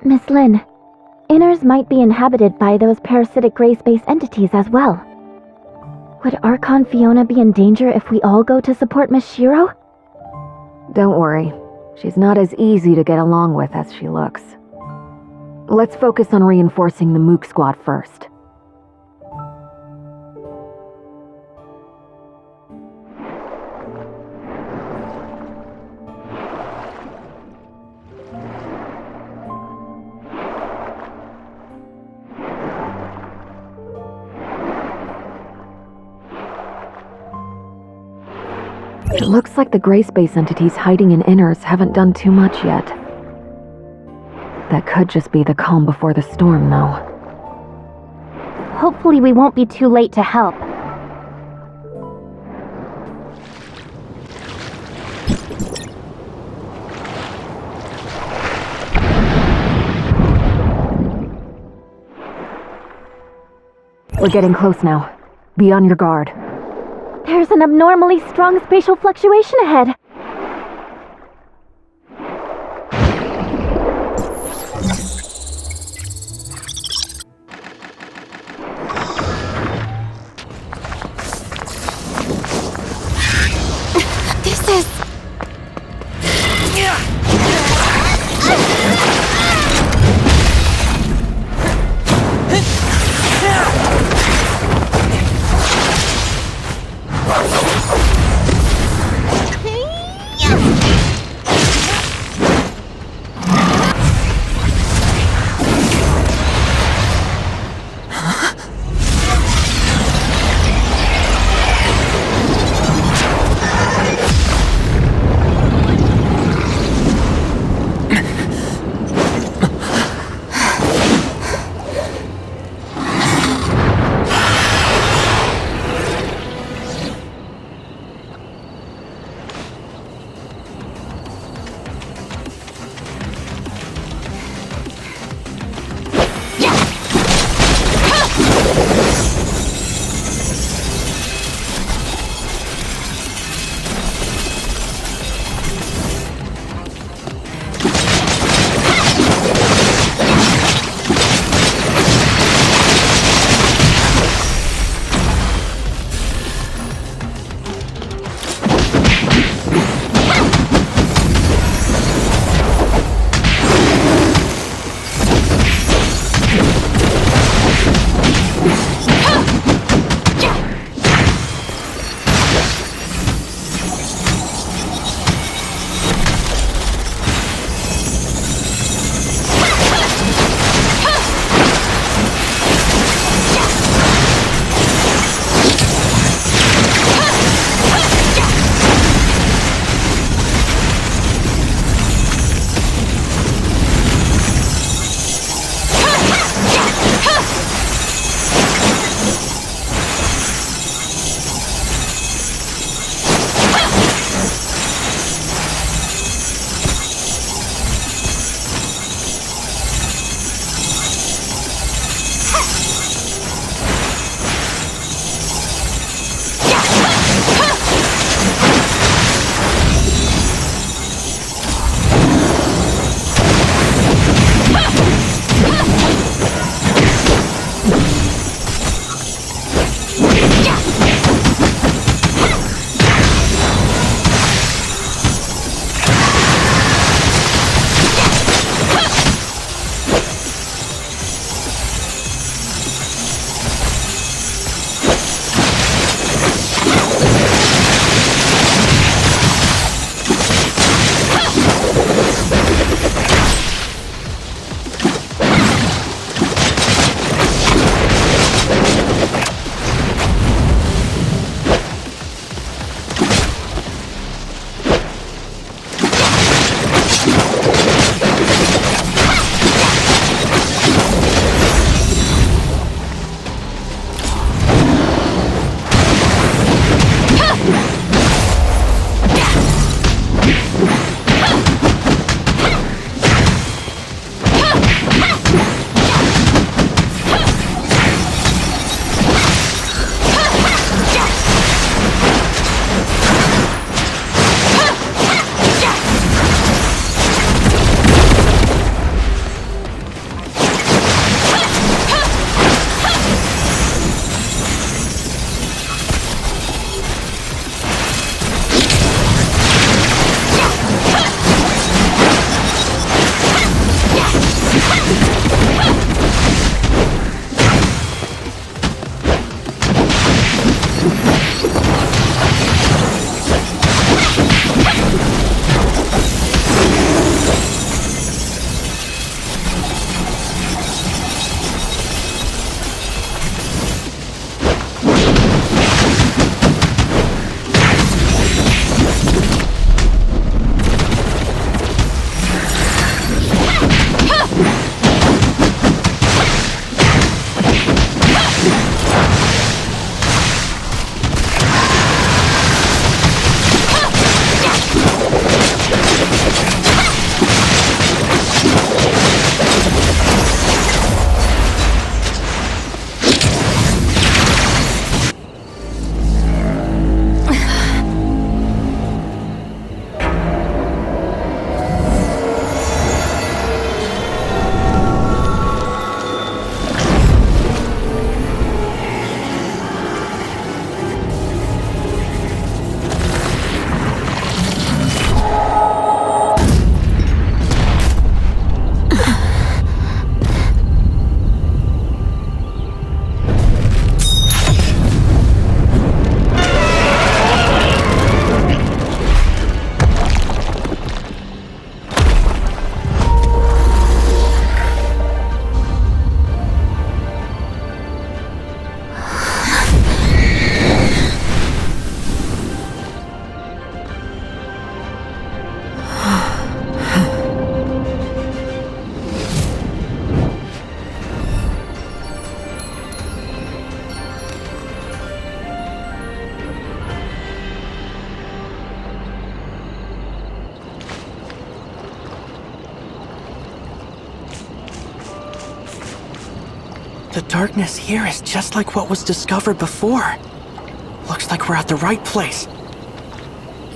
Miss Lin, Inners might be inhabited by those parasitic gray space entities as well. Would Archon Fiona be in danger if we all go to support Miss Shiro? Don't worry. She's not as easy to get along with as she looks. Let's focus on reinforcing the Mook Squad first. It looks like the gray space entities hiding in Inners haven't done too much yet. That could just be the calm before the storm, though. Hopefully we won't be too late to help. We're getting close now. Be on your guard. There's an abnormally strong spatial fluctuation ahead. This is... The darkness here is just like what was discovered before. Looks like we're at the right place.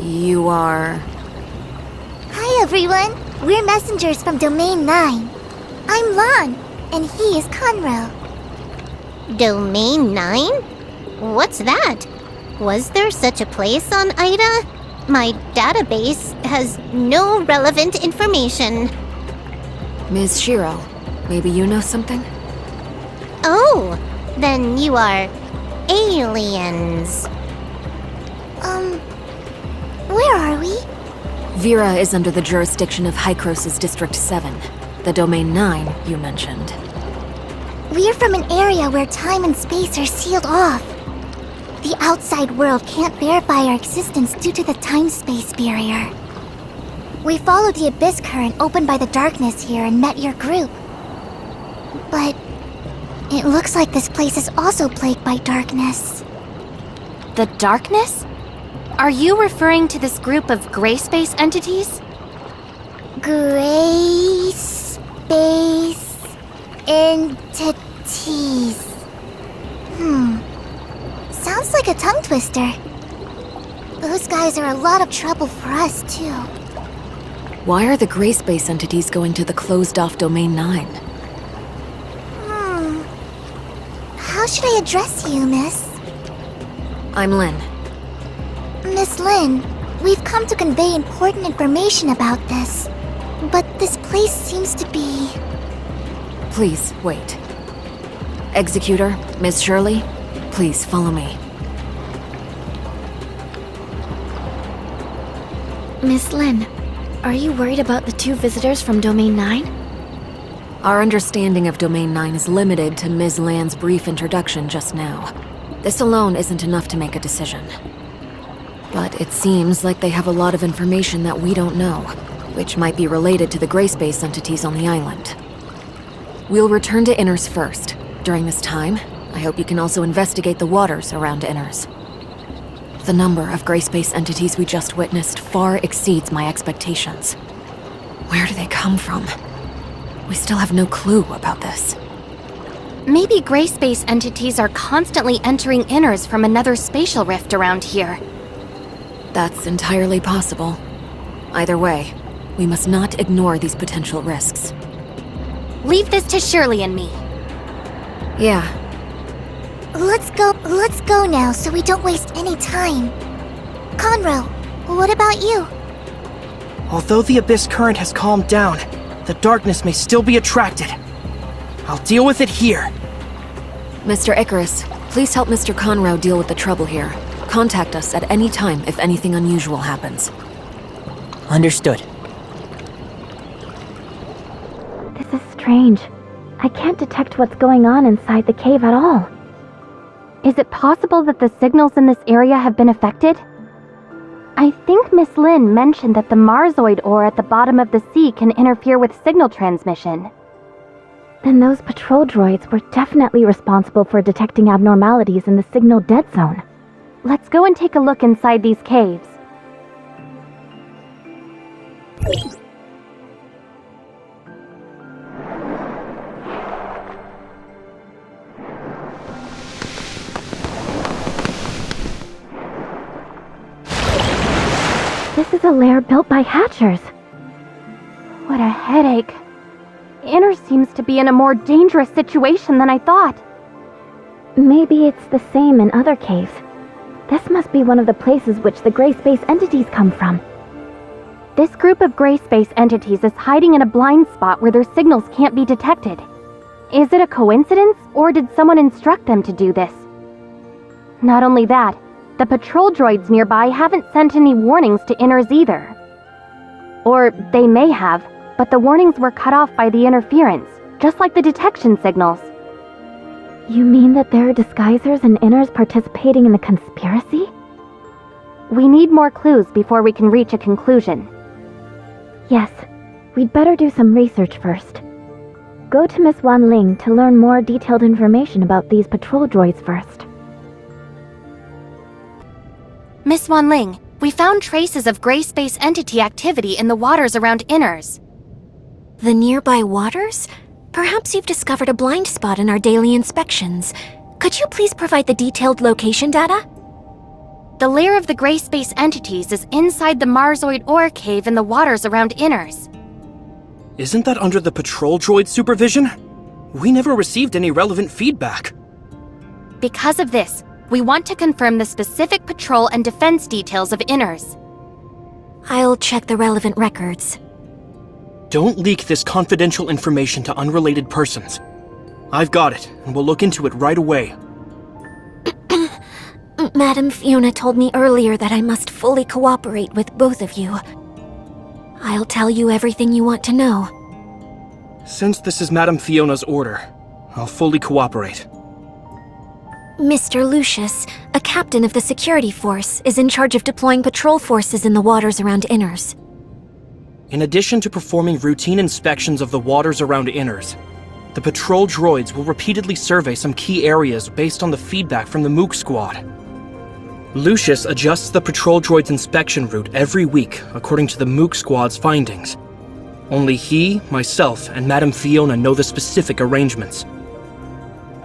You are... Hi everyone, we're messengers from Domain 9. I'm Lon, and he is Conroe. Domain 9? What's that? Was there such a place on Ida? My database has no relevant information. Ms. Shiro, maybe you know something? Oh, then you are aliens. Where are we? Vera is under the jurisdiction of Hykros' District 7. The Domain 9 you mentioned. We are from an area where time and space are sealed off. The outside world can't verify our existence due to the time-space barrier. We followed the abyss current opened by the darkness here and met your group. But it looks like this place is also plagued by darkness. The darkness? Are you referring to this group of gray space entities? Gray space entities. Sounds like a tongue twister. Those guys are a lot of trouble for us, too. Why are the gray space entities going to the closed-off Domain 9? How should I address you, miss? I'm Lynn. Miss Lynn, we've come to convey important information about this. But this place seems to be... Please, wait. Executor, Miss Shirley, please follow me. Miss Lynn, are you worried about the two visitors from Domain 9? Our understanding of Domain 9 is limited to Ms. Land's brief introduction just now. This alone isn't enough to make a decision. But it seems like they have a lot of information that we don't know, which might be related to the gray space entities on the island. We'll return to Inners first. During this time, I hope you can also investigate the waters around Inners. The number of gray space entities we just witnessed far exceeds my expectations. Where do they come from? We still have no clue about this. Maybe gray space entities are constantly entering Inners from another spatial rift around here. That's entirely possible. Either way, we must not ignore these potential risks. Leave this to Shirley and me. Yeah, Let's go now so we don't waste any time. Conroe, what about you? Although the abyss current has calmed down, the darkness may still be attracted. I'll deal with it here. Mr. Icarus, please help Mr. Conroe deal with the trouble here. Contact us at any time if anything unusual happens. Understood. This is strange. I can't detect what's going on inside the cave at all. Is it possible that the signals in this area have been affected? I think Miss Lynn mentioned that the Marsoid ore at the bottom of the sea can interfere with signal transmission. Then those patrol droids were definitely responsible for detecting abnormalities in the signal dead zone. Let's go and take a look inside these caves. This is a lair built by Hatchers. What a headache. Inner seems to be in a more dangerous situation than I thought. Maybe it's the same in other caves. This must be one of the places which the gray space entities come from. This group of gray space entities is hiding in a blind spot where their signals can't be detected. Is it a coincidence, or did someone instruct them to do this? Not only that, the patrol droids nearby haven't sent any warnings to Inners either. Or they may have, but the warnings were cut off by the interference, just like the detection signals. You mean that there are disguisers and Inners participating in the conspiracy? We need more clues before we can reach a conclusion. Yes, we'd better do some research first. Go to Miss Wan Ling to learn more detailed information about these patrol droids first. Miss Wan Ling, we found traces of gray space entity activity in the waters around Inners. The nearby waters? Perhaps you've discovered a blind spot in our daily inspections. Could you please provide the detailed location data? The lair of the gray space entities is inside the Marsoid ore cave in the waters around Inners. Isn't that under the patrol droid supervision? We never received any relevant feedback. Because of this, we want to confirm the specific patrol and defense details of Inners. I'll check the relevant records. Don't leak this confidential information to unrelated persons. I've got it, and we'll look into it right away. Madam Fiona told me earlier that I must fully cooperate with both of you. I'll tell you everything you want to know. Since this is Madam Fiona's order, I'll fully cooperate. Mr. Lucius, a captain of the security force, is in charge of deploying patrol forces in the waters around Inners. In addition to performing routine inspections of the waters around Inners, the patrol droids will repeatedly survey some key areas based on the feedback from the Mook Squad. Lucius adjusts the patrol droid's inspection route every week according to the Mook Squad's findings. Only he, myself, and Madam Fiona know the specific arrangements.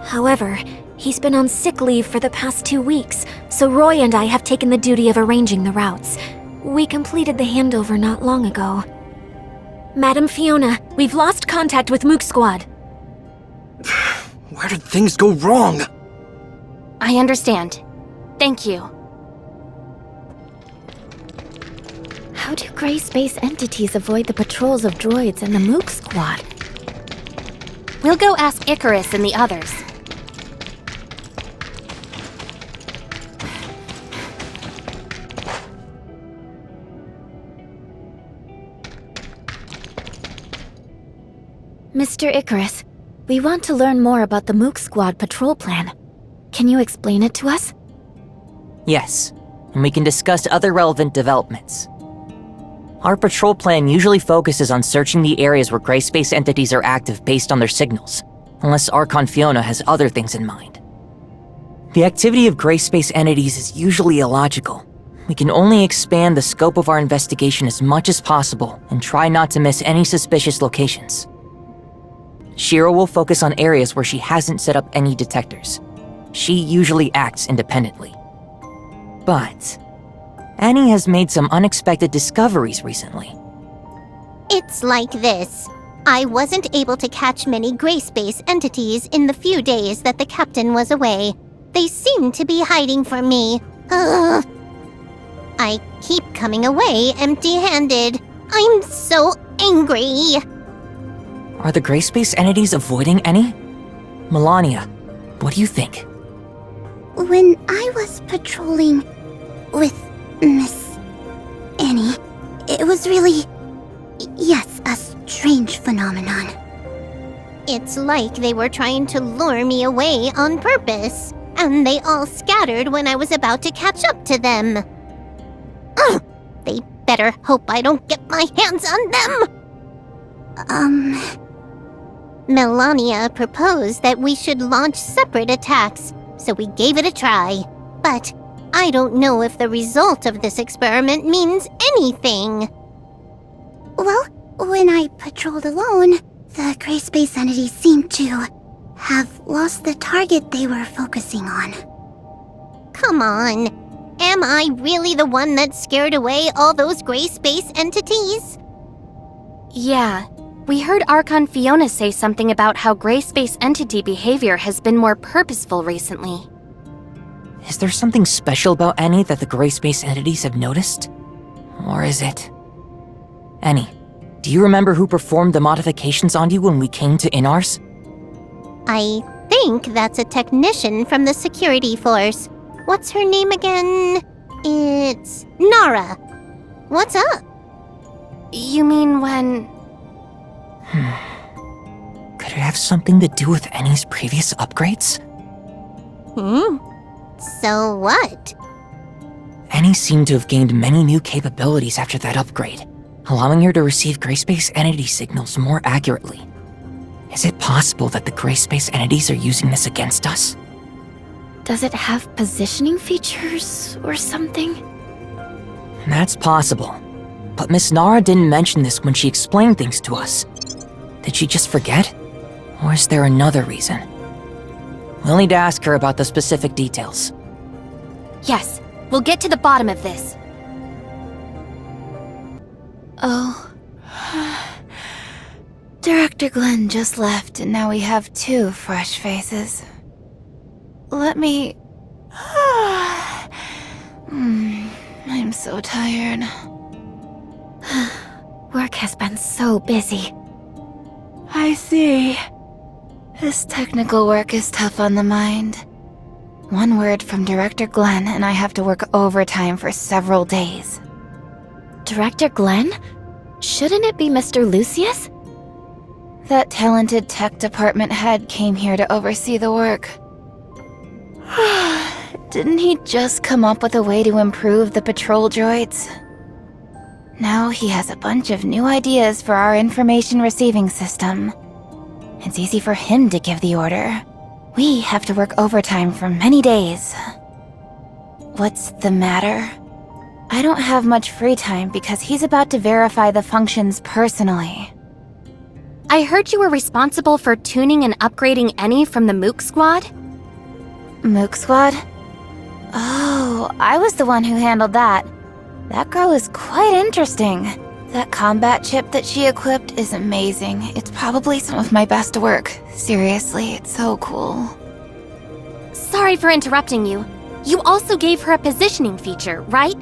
However, he's been on sick leave for the past 2 weeks, so Roy and I have taken the duty of arranging the routes. We completed the handover not long ago. Madam Fiona, we've lost contact with Mook Squad. Where did things go wrong? I understand. Thank you. How do gray space entities avoid the patrols of droids and the Mook Squad? We'll go ask Icarus and the others. Mr. Icarus, we want to learn more about the Mook Squad patrol plan. Can you explain it to us? Yes, and we can discuss other relevant developments. Our patrol plan usually focuses on searching the areas where gray space entities are active based on their signals, unless Archon Fiona has other things in mind. The activity of gray space entities is usually illogical. We can only expand the scope of our investigation as much as possible and try not to miss any suspicious locations. Shiro will focus on areas where she hasn't set up any detectors. She usually acts independently. But Annie has made some unexpected discoveries recently. It's like this. I wasn't able to catch many gray space entities in the few days that the captain was away. They seem to be hiding from me. Ugh. I keep coming away empty-handed. I'm so angry. Are the gray space entities avoiding Annie? Melania, what do you think? When I was patrolling with Miss Annie, it was really, yes, a strange phenomenon. It's like they were trying to lure me away on purpose, and they all scattered when I was about to catch up to them. Ugh, they better hope I don't get my hands on them! Melania proposed that we should launch separate attacks, so we gave it a try. But I don't know if the result of this experiment means anything. Well, when I patrolled alone, the gray space entities seemed to have lost the target they were focusing on. Come on. Am I really the one that scared away all those gray space entities? Yeah, we heard Archon Fiona say something about how gray space entity behavior has been more purposeful recently. Is there something special about Annie that the gray space entities have noticed? Or is it... Annie, do you remember who performed the modifications on you when we came to Inars? I think that's a technician from the security force. What's her name again? It's Nara. What's up? You mean when... Could it have something to do with Annie's previous upgrades? So what? Annie seemed to have gained many new capabilities after that upgrade, allowing her to receive gray space entity signals more accurately. Is it possible that the gray space entities are using this against us? Does it have positioning features or something? That's possible. But Miss Nara didn't mention this when she explained things to us. Did she just forget? Or is there another reason? We'll need to ask her about the specific details. Yes, we'll get to the bottom of this. Oh. Director Glenn just left, and now we have 2 fresh faces. Let me... I'm so tired. Work has been so busy. I see. This technical work is tough on the mind. One word from Director Glenn, and I have to work overtime for several days. Director Glenn? Shouldn't it be Mr. Lucius? That talented tech department head came here to oversee the work. Didn't he just come up with a way to improve the patrol droids? Now he has a bunch of new ideas for our information receiving system. It's easy for him to give the order. We have to work overtime for many days. What's the matter? I don't have much free time because he's about to verify the functions personally. I heard you were responsible for tuning and upgrading any from the Mook Squad? Mook Squad? Oh, I was the one who handled that. That girl is quite interesting. That combat chip that she equipped is amazing. It's probably some of my best work. Seriously, it's so cool. Sorry for interrupting you. You also gave her a positioning feature, right?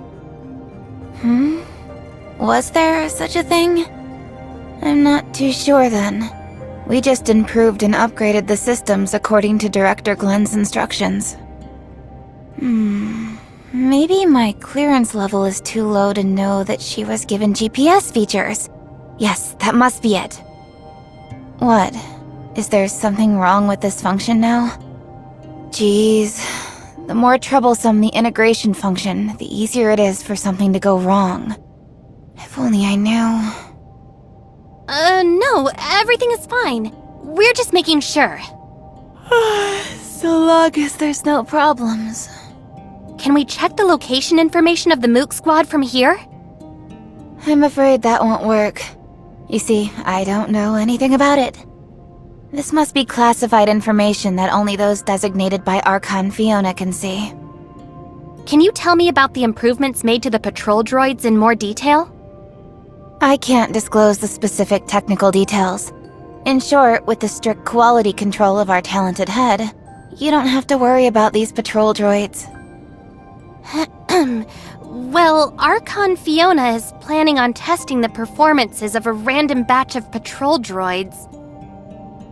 Was there such a thing? I'm not too sure then. We just improved and upgraded the systems according to Director Glenn's instructions. Maybe my clearance level is too low to know that she was given GPS features. Yes, that must be it. What? Is there something wrong with this function now? Jeez. The more troublesome the integration function, the easier it is for something to go wrong. If only I knew. No, everything is fine. We're just making sure. So long as there's no problems. Can we check the location information of the Mook Squad from here? I'm afraid that won't work. You see, I don't know anything about it. This must be classified information that only those designated by Archon Fiona can see. Can you tell me about the improvements made to the patrol droids in more detail? I can't disclose the specific technical details. In short, with the strict quality control of our talented head, you don't have to worry about these patrol droids. Well, Archon Fiona is planning on testing the performances of a random batch of patrol droids.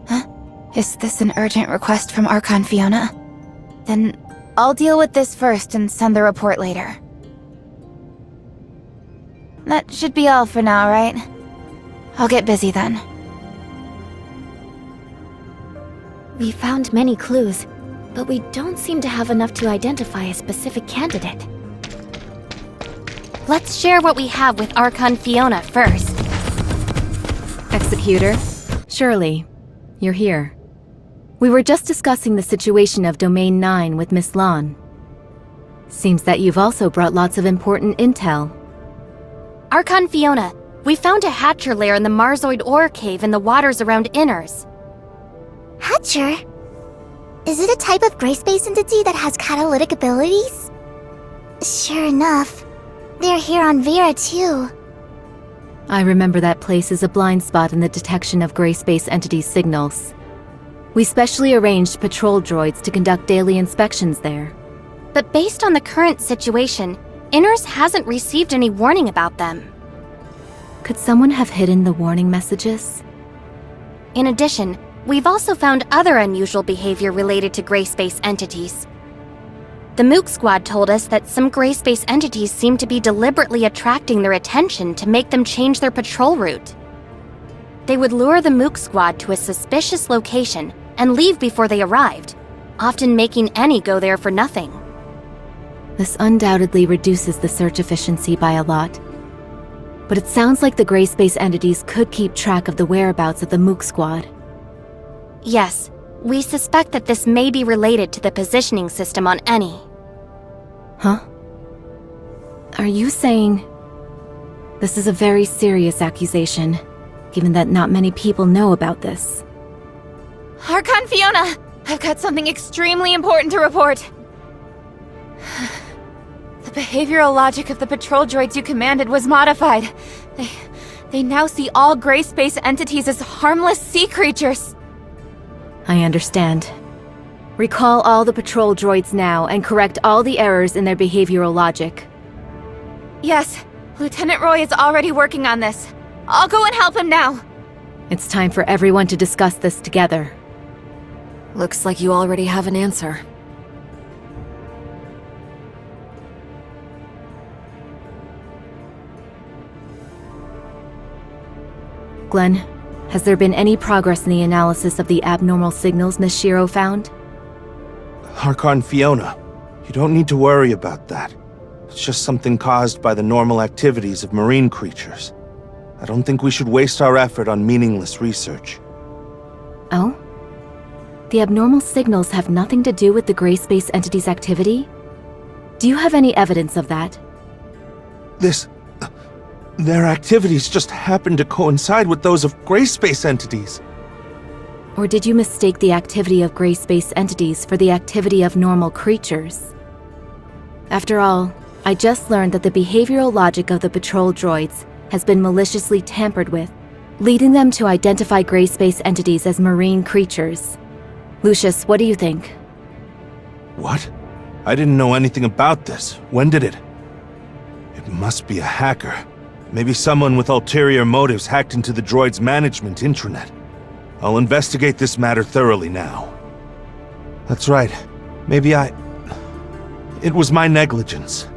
Huh? Is this an urgent request from Archon Fiona? Then I'll deal with this first and send the report later. That should be all for now, right? I'll get busy then. We found many clues, but we don't seem to have enough to identify a specific candidate. Let's share what we have with Archon Fiona first. Executor, Shirley, you're here. We were just discussing the situation of Domain 9 with Miss Lon. Seems that you've also brought lots of important intel. Archon Fiona, we found a Hatcher lair in the Marzoid ore cave in the waters around Inners. Hatcher? Is it a type of gray space entity that has catalytic abilities? Sure enough. They're here on Vera too. I remember that place is a blind spot in the detection of gray space entities' signals. We specially arranged patrol droids to conduct daily inspections there. But based on the current situation, Inners hasn't received any warning about them. Could someone have hidden the warning messages? In addition, we've also found other unusual behavior related to gray space entities. The Mook Squad told us that some gray space entities seem to be deliberately attracting their attention to make them change their patrol route. They would lure the Mook Squad to a suspicious location and leave before they arrived, often making any go there for nothing. This undoubtedly reduces the search efficiency by a lot. But it sounds like the gray space entities could keep track of the whereabouts of the Mook Squad. Yes, we suspect that this may be related to the positioning system on Eni. Huh? Are you saying... This is a very serious accusation, given that not many people know about this. Archon Fiona! I've got something extremely important to report. The behavioral logic of the patrol droids you commanded was modified. They now see all gray space entities as harmless sea creatures. I understand. Recall all the patrol droids now and correct all the errors in their behavioral logic. Yes, Lieutenant Roy is already working on this. I'll go and help him now. It's time for everyone to discuss this together. Looks like you already have an answer. Glenn, has there been any progress in the analysis of the abnormal signals Miss Shiro found? Archon Fiona, you don't need to worry about that. It's just something caused by the normal activities of marine creatures. I don't think we should waste our effort on meaningless research. Oh? The abnormal signals have nothing to do with the gray space entity's activity? Do you have any evidence of that? Their activities just happen to coincide with those of gray space entities. Or did you mistake the activity of gray space entities for the activity of normal creatures? After all, I just learned that the behavioral logic of the patrol droids has been maliciously tampered with, leading them to identify gray space entities as marine creatures. Lucius, what do you think? What? I didn't know anything about this. When did it? It must be a hacker. Maybe someone with ulterior motives hacked into the droid's management intranet. I'll investigate this matter thoroughly now. That's right. It was my negligence.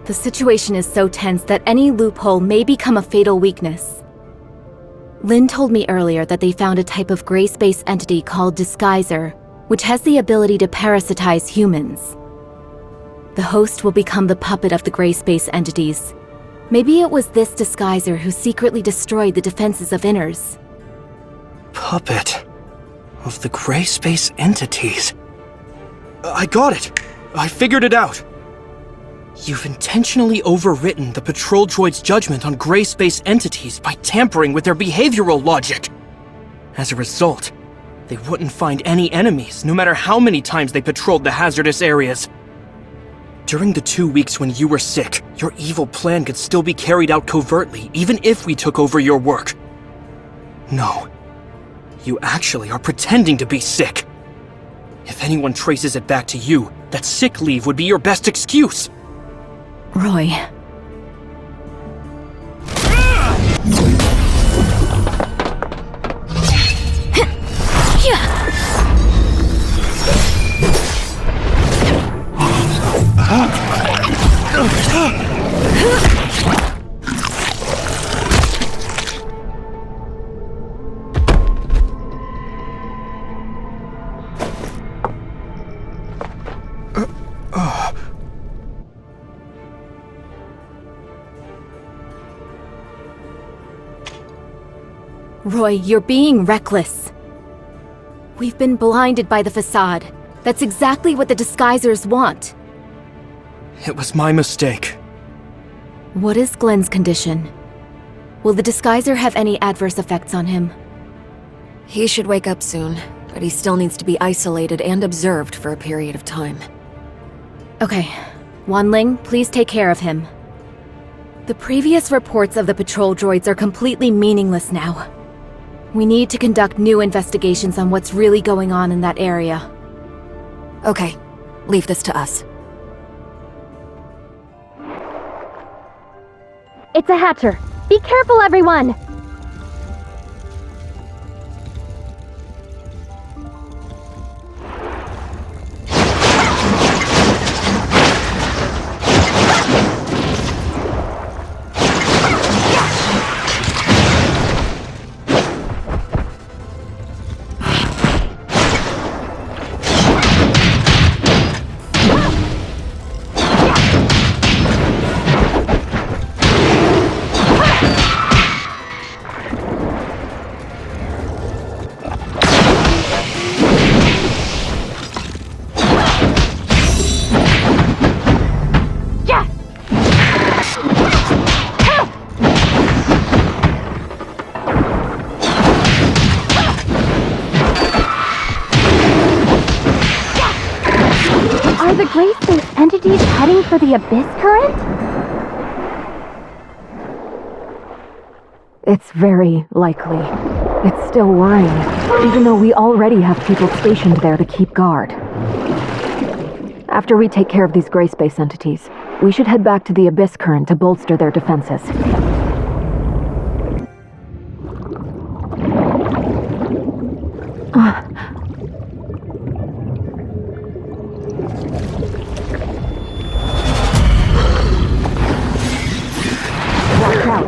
The situation is so tense that any loophole may become a fatal weakness. Lynn told me earlier that they found a type of gray space entity called Disguiser, which has the ability to parasitize humans. The host will become the puppet of the gray space entities. Maybe it was this Disguiser who secretly destroyed the defenses of Inners. Puppet of the gray space entities. I got it! I figured it out! You've intentionally overwritten the patrol droid's judgment on gray space entities by tampering with their behavioral logic. As a result, they wouldn't find any enemies, no matter how many times they patrolled the hazardous areas. During the 2 weeks when you were sick, your evil plan could still be carried out covertly, even if we took over your work. No. You actually are pretending to be sick. If anyone traces it back to you, that sick leave would be your best excuse. Roy. Roy, you're being reckless. We've been blinded by the facade. That's exactly what the Disguisers want. It was my mistake. What is Glenn's condition? Will the Disguiser have any adverse effects on him? He should wake up soon, but he still needs to be isolated and observed for a period of time. Okay. Wanling, please take care of him. The previous reports of the patrol droids are completely meaningless now. We need to conduct new investigations on what's really going on in that area. Okay, leave this to us. It's a hatcher. Be careful, everyone! gray space entities heading for the Abyss Current? It's very likely. It's still worrying, even though we already have people stationed there to keep guard. After we take care of these gray space entities, we should head back to the Abyss Current to bolster their defenses. Watch out.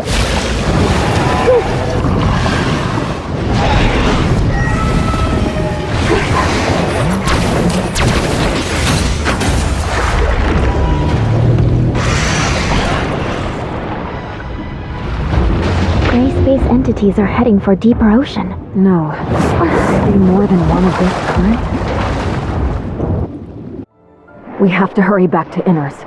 Gray space entities are heading for deeper ocean. No. Maybe more than one of this current? We have to hurry back to Inners.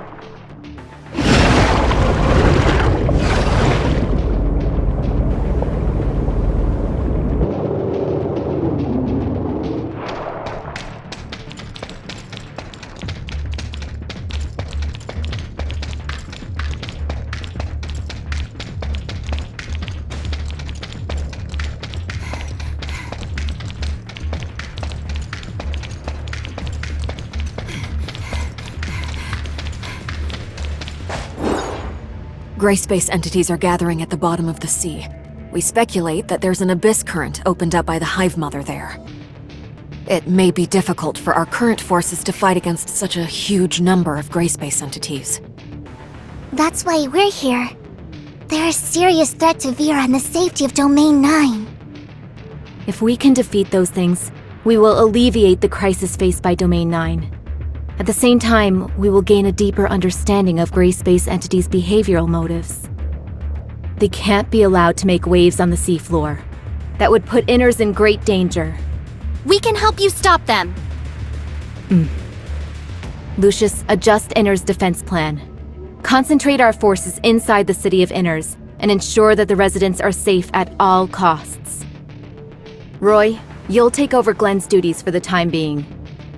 Gray space entities are gathering at the bottom of the sea. We speculate that there's an abyss current opened up by the Hive Mother there. It may be difficult for our current forces to fight against such a huge number of gray space entities. That's why we're here. They're a serious threat to Vera and the safety of Domain 9. If we can defeat those things, we will alleviate the crisis faced by Domain 9. At the same time, we will gain a deeper understanding of gray space entities' behavioral motives. They can't be allowed to make waves on the seafloor. That would put Inners in great danger. We can help you stop them! Lucius, adjust Inners' defense plan. Concentrate our forces inside the city of Inners, and ensure that the residents are safe at all costs. Roy, you'll take over Glenn's duties for the time being.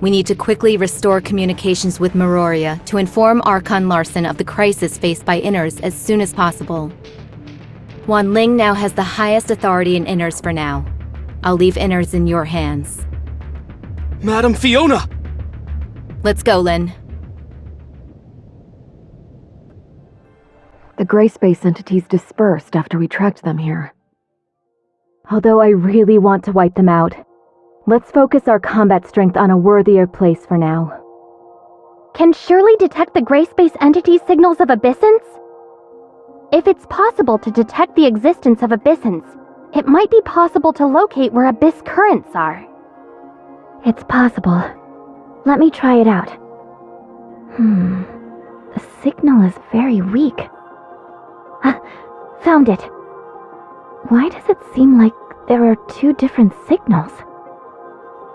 We need to quickly restore communications with Meroria to inform Archon Larson of the crisis faced by Inners as soon as possible. Wan Ling now has the highest authority in Inners for now. I'll leave Inners in your hands. Madam Fiona! Let's go, Lin. The gray space entities dispersed after we tracked them here. Although I really want to wipe them out, let's focus our combat strength on a worthier place for now. Can Shirley detect the gray space entity's signals of abyssins? If it's possible to detect the existence of abyssins, it might be possible to locate where abyss currents are. It's possible. Let me try it out. The signal is very weak. Found it. Why does it seem like there are two different signals?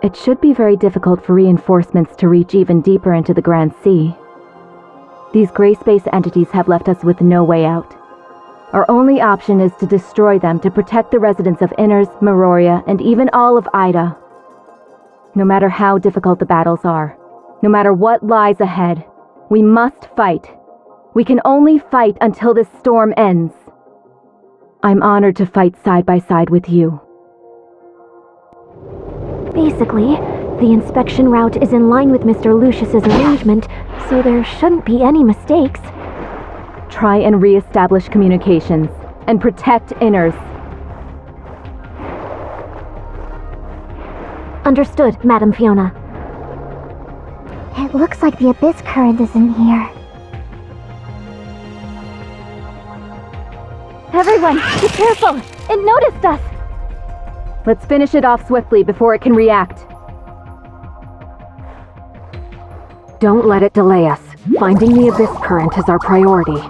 It should be very difficult for reinforcements to reach even deeper into the Grand Sea. These gray space entities have left us with no way out. Our only option is to destroy them to protect the residents of Inners, Meroria, and even all of Ida. No matter how difficult the battles are, no matter what lies ahead, we must fight. We can only fight until this storm ends. I'm honored to fight side by side with you. Basically, the inspection route is in line with Mr. Lucius's arrangement, so there shouldn't be any mistakes. Try and re-establish communications, and protect Inners. Understood, Madam Fiona. It looks like the Abyss Current is in here. Everyone, be careful! It noticed us! Let's finish it off swiftly before it can react. Don't let it delay us. Finding the Abyss Current is our priority.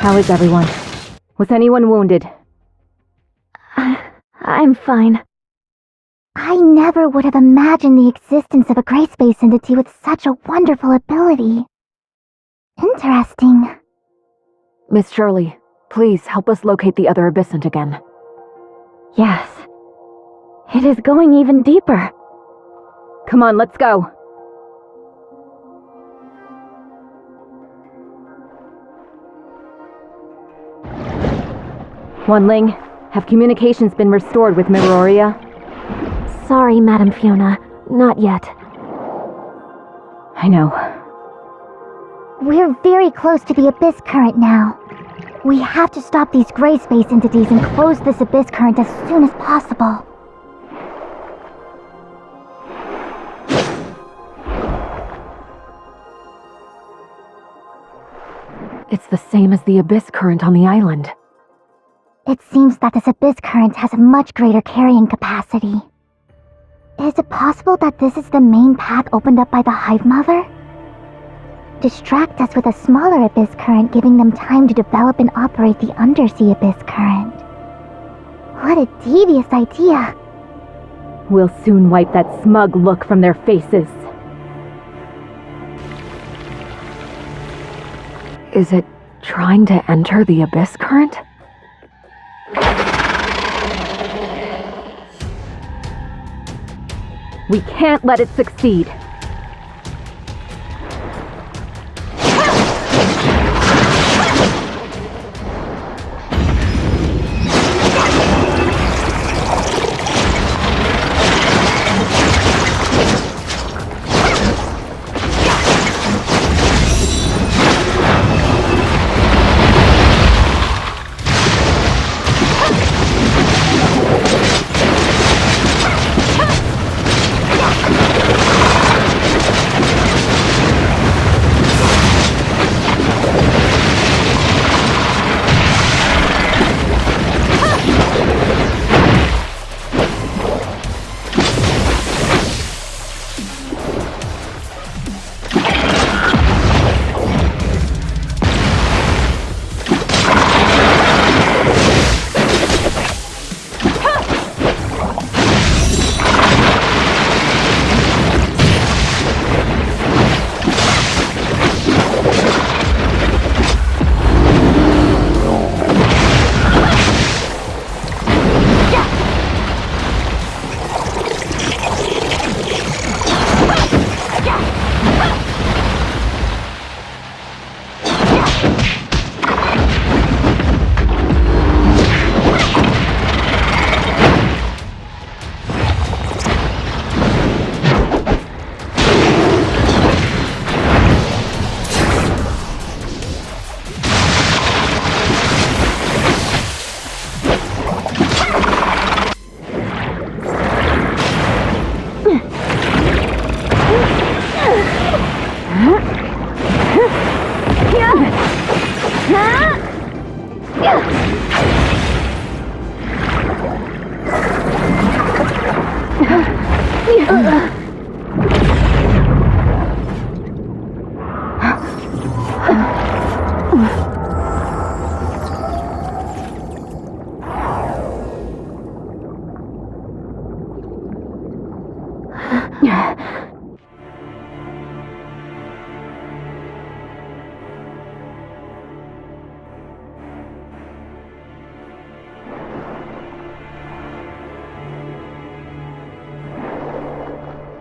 How is everyone? Was anyone wounded? I'm fine. I never would have imagined the existence of a gray space entity with such a wonderful ability. Interesting. Miss Shirley, please help us locate the other abyssant again. Yes. It is going even deeper. Come on, let's go. Wanling, have communications been restored with Miroria? Sorry, Madam Fiona. Not yet. I know. We're very close to the abyss current now. We have to stop these gray space entities and close this abyss current as soon as possible. It's the same as the abyss current on the island. It seems that this abyss current has a much greater carrying capacity. Is it possible that this is the main path opened up by the Hive Mother? Distract us with a smaller abyss current, giving them time to develop and operate the undersea abyss current. What a devious idea! We'll soon wipe that smug look from their faces. Is it trying to enter the abyss current? We can't let it succeed.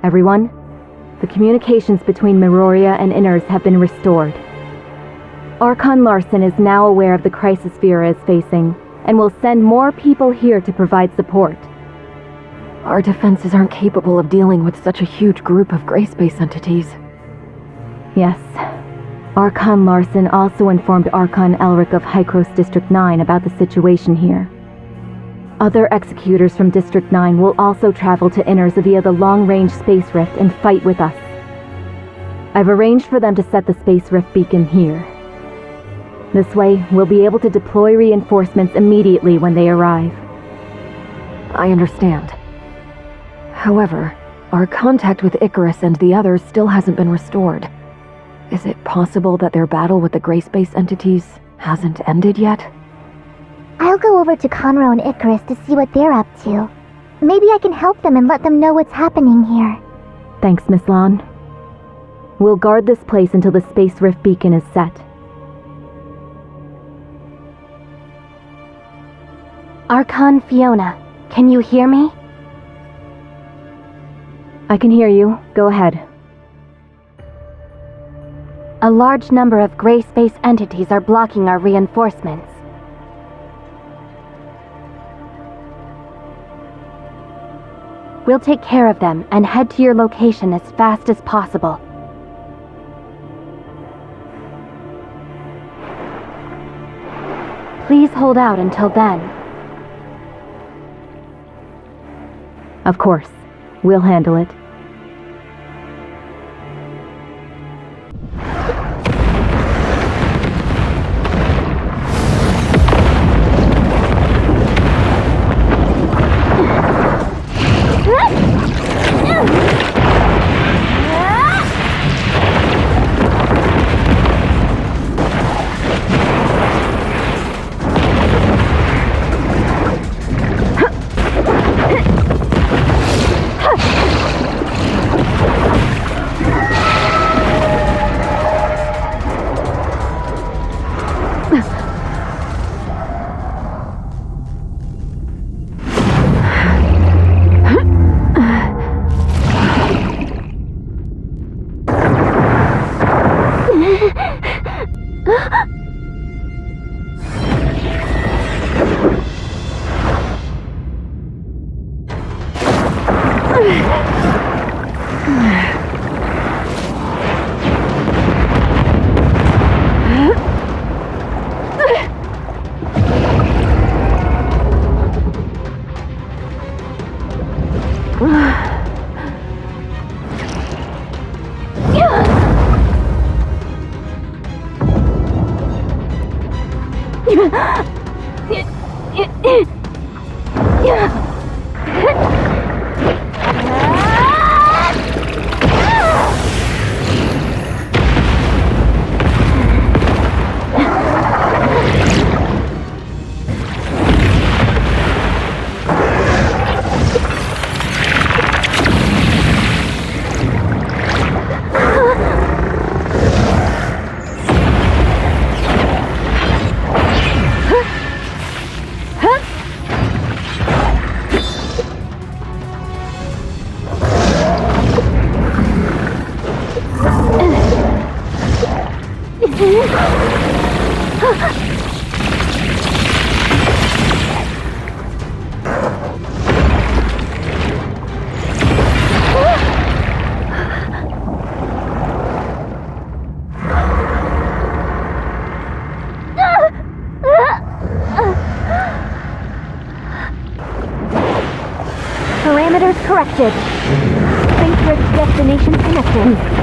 Everyone, the communications between Miroria and Inners have been restored. Archon Larson is now aware of the crisis Vera is facing, and will send more people here to provide support. Our defenses aren't capable of dealing with such a huge group of gray space entities. Yes. Archon Larson also informed Archon Elric of Hykros District 9 about the situation here. Other executors from District 9 will also travel to Inners via the long-range space rift and fight with us. I've arranged for them to set the space rift beacon here. This way, we'll be able to deploy reinforcements immediately when they arrive. I understand. However, our contact with Icarus and the others still hasn't been restored. Is it possible that their battle with the gray space entities Hasn't ended yet? I'll go over to Conroe and Icarus to see what they're up to. Maybe I can help them and let them know what's happening here. Thanks, Miss Lan. We'll guard this place until the Space Rift beacon is set. Archon Fiona, can you hear me? I can hear you. Go ahead. A large number of gray space entities are blocking our reinforcements. We'll take care of them and head to your location as fast as possible. Please hold out until then. Of course. We'll handle it. Parameters corrected. Space Rift destination connected.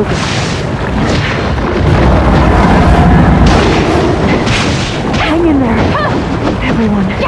closing. Hang in there, everyone.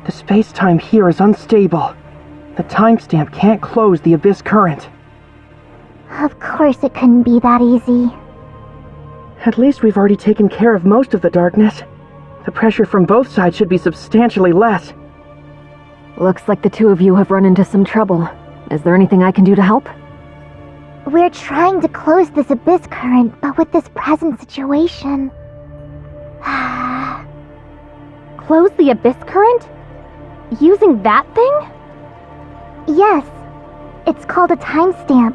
The space-time here is unstable. The timestamp can't close the Abyss current. Of course it couldn't be that easy. At least we've already taken care of most of the darkness. The pressure from both sides should be substantially less. Looks like the two of you have run into some trouble. Is there anything I can do to help? We're trying to close this Abyss current, but with this present situation... Close the Abyss current? Using that thing? Yes. It's called a timestamp.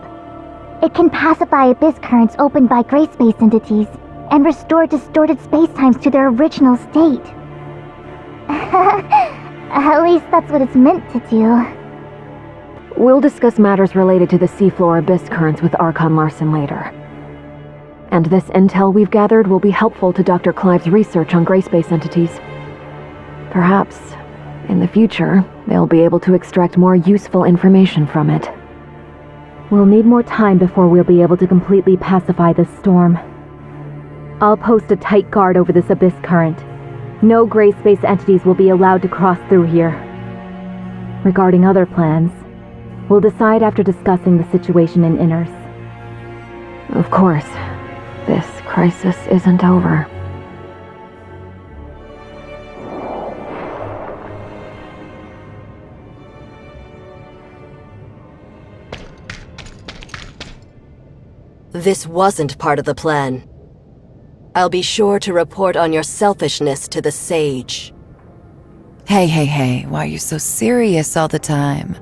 It can pacify Abyss currents opened by gray space entities and restore distorted spacetimes to their original state. At least that's what it's meant to do. We'll discuss matters related to the seafloor Abyss currents with Archon Larson later. And this intel we've gathered will be helpful to Dr. Clive's research on gray space entities. Perhaps, in the future, they'll be able to extract more useful information from it. We'll need more time before we'll be able to completely pacify this storm. I'll post a tight guard over this Abyss current. No gray space entities will be allowed to cross through here. Regarding other plans, we'll decide after discussing the situation in Inners. Of course, this crisis isn't over. This wasn't part of the plan. I'll be sure to report on your selfishness to the Sage. Hey, why are you so serious all the time?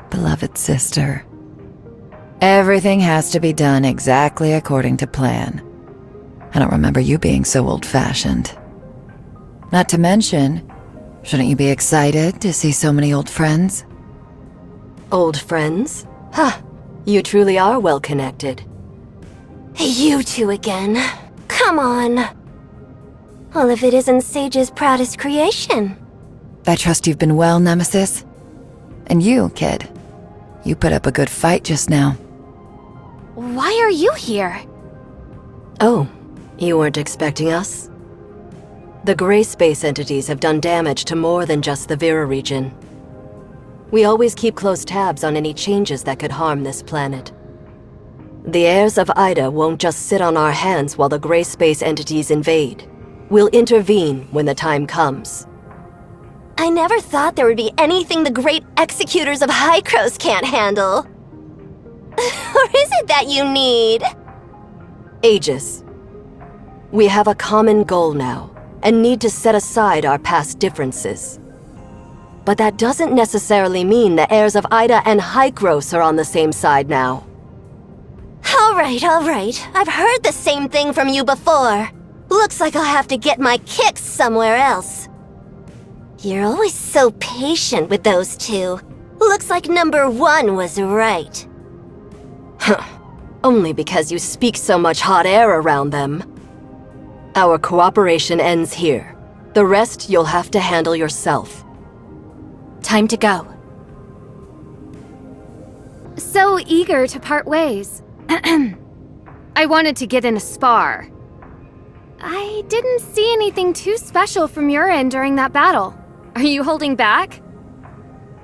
Beloved sister. Everything has to be done exactly according to plan. I don't remember you being so old-fashioned. Not to mention, shouldn't you be excited to see so many old friends? Old friends? Ha! You truly are well connected. You two again. Come on. Well, if it isn't Sage's proudest creation. I trust you've been well, Nemesis. And you, kid. You put up a good fight just now. Why are you here? Oh, you weren't expecting us? The gray space entities have done damage to more than just the Vera region. We always keep close tabs on any changes that could harm this planet. The heirs of Ida won't just sit on our hands while the gray space entities invade. We'll intervene when the time comes. I never thought there would be anything the great executors of Hykros can't handle. Or is it that you need? Aegis. We have a common goal now, and need to set aside our past differences. But that doesn't necessarily mean the heirs of Ida and Hykros are on the same side now. All right. I've heard the same thing from you before. Looks like I'll have to get my kicks somewhere else. You're always so patient with those two. Looks like number one was right. Huh. Only because you speak so much hot air around them. Our cooperation ends here. The rest you'll have to handle yourself. Time to go. So eager to part ways. I wanted to get in a spar. I didn't see anything too special from your end during that battle. Are you holding back?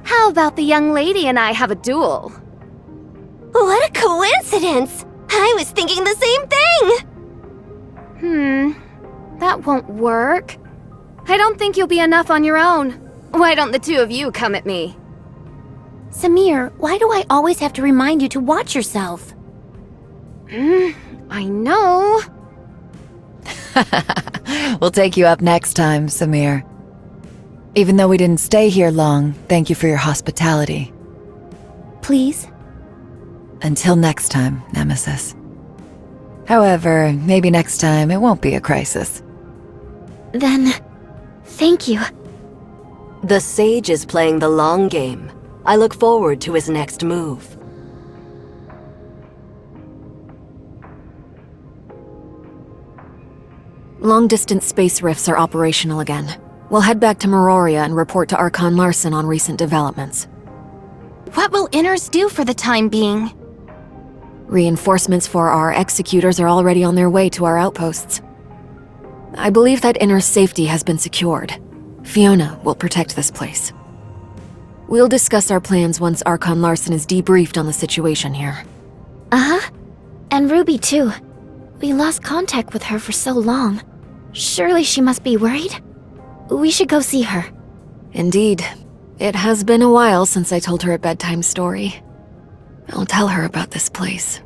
How about the young lady and I have a duel? What a coincidence! I was thinking the same thing! That won't work. I don't think you'll be enough on your own. Why don't the two of you come at me? Samir, why do I always have to remind you to watch yourself? I know. We'll take you up next time, Samir. Even though we didn't stay here long, thank you for your hospitality. Please? Until next time, Nemesis. However, maybe next time it won't be a crisis. Then, thank you. The Sage is playing the long game. I look forward to his next move. Long-distance space rifts are operational again. We'll head back to Meroria and report to Archon Larson on recent developments. What will Inners do for the time being? Reinforcements for our executors are already on their way to our outposts. I believe that Inner's safety has been secured. Fiona will protect this place. We'll discuss our plans once Archon Larson is debriefed on the situation here. Uh-huh. And Ruby, too. We lost contact with her for so long. Surely she must be worried? We should go see her. Indeed. It has been a while since I told her a bedtime story. I'll tell her about this place.